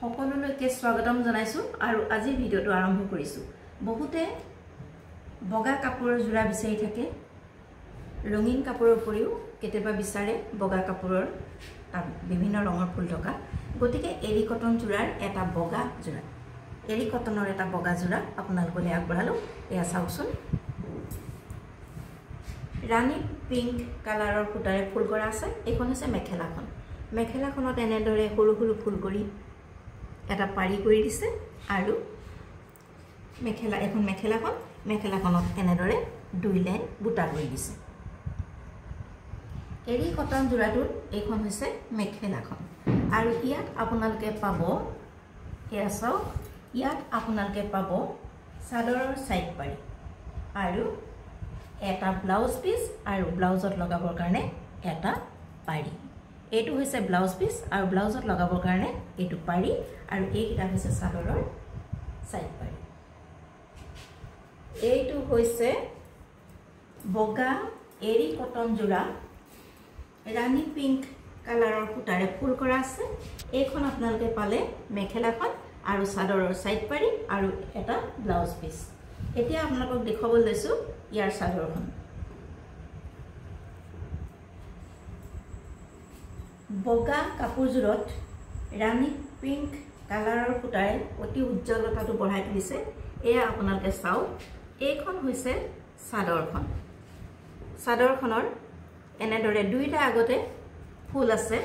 সকলোলৈকে স্বাগতম জনাইছো আৰু আজি ভিডিওটো আৰম্ভ কৰিছো। বহুতে বগা কাপোৰৰ জোৰা বিচাৰি থাকে। ৰঙীন কাপোৰৰ উপৰিও কেতিয়াবা বিচাৰে বগা কাপোৰৰ বিভিন্ন ৰঙৰ ফুল থকা। গতিকে এৰি কটন জোৰাৰ এটা বগা জোৰা, এৰি কটনৰ এটা বগা জোৰা আপোনালোকলৈ আগবঢ়ালো। এয়া চাওকচোন, ৰাণী পিংক কালাৰৰ সূতাৰে ফুল কৰা আছে। এইখন হৈছে মেখেলাখন। মেখেলাখনত এনেদৰে সৰু সৰু ফুল কৰি এটা পাৰি কৰি দিছে আৰু এখন মেখেলাখনত এনেদৰে দুই লাইন বুটা কৰি দিছে। এৰি কটন জোৰাটোৰ এইখন হৈছে মেখেলাখন আৰু ইয়াত আপোনালোকে পাব, এয়া চাওক, ইয়াত আপোনালোকে পাব চাদৰৰ সাইড পাৰি আৰু এটা ব্লাউজ পিস আৰু ব্লাউজত লগাবৰ কাৰণে এটা পাৰি। এইটো হৈছে ব্লাউজ পিস আৰু ব্লাউজত লগাবৰ কাৰণে এইটো পাৰি আৰু এইটা হৈছে চাদৰৰ সাইড পাৰি। এইটো হৈছে বগা এৰি কটন জোৰা, ৰাণী পিংক কালাৰৰ সূতাৰে ফুল কৰা আছে। এইখন আপোনালোকে পালে মেখেলাখন আৰু চাদৰৰ সাইড পাৰি আৰু এটা ব্লাউজ পিস। এতিয়া আপোনালোকক দেখাবলৈ লৈছো ইয়াৰ চাদৰখন। বগা কাপোৰজোৰত ৰাণী পিংক কালাৰৰ সূতাৰে অতি উজ্জ্বলতাটো বঢ়াই তুলিছে। এয়া আপোনালোকে চাওক, এইখন হৈছে চাদৰখন। চাদৰখনৰ এনেদৰে দুইটা আগতে ফুল আছে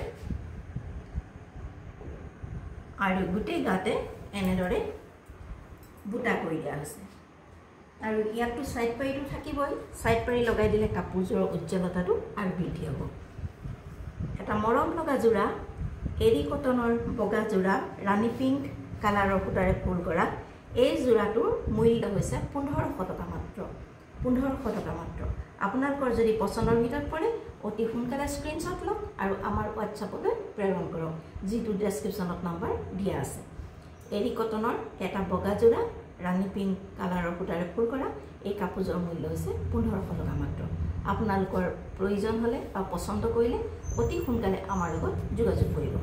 আৰু গোটেই গাতে এনেদৰে বুটা কৰি দিয়া হৈছে আৰু ইয়াতো সাইড পাৰিটো থাকিবই। সাইড পাৰি লগাই দিলে কাপোৰজোৰৰ উজ্জ্বলতাটো আৰু বৃদ্ধি হ'ব। এটা মৰম লগা জোৰা, এৰি কটনৰ বগা জোৰা, ৰাণী পিংক কালাৰৰ সূতাৰে ফুল কৰা। এই জোৰাটোৰ মূল্য হৈছে 1500 টকা মাত্ৰ। 1500 টকা মাত্ৰ। আপোনালোকৰ যদি পচন্দৰ ভিতৰত পৰে অতি সোনকালে স্ক্ৰীনশ্বট লওক আৰু আমাৰ হোৱাটছআপলৈ প্ৰেৰণ কৰক, যিটো ডেছক্ৰিপশ্যনত নম্বৰ দিয়া আছে। এৰি কটনৰ এটা বগা জোৰা, ৰাণী পিংক কালাৰৰ সূতাৰে ফুল কৰা। এই কাপোৰযোৰৰ মূল্য হৈছে 1500 টকা মাত্ৰ। আপোনালোকৰ প্ৰয়োজন হ'লে বা পচন্দ কৰিলে অতি সোনকালে আমাৰ লগত যোগাযোগ কৰিব।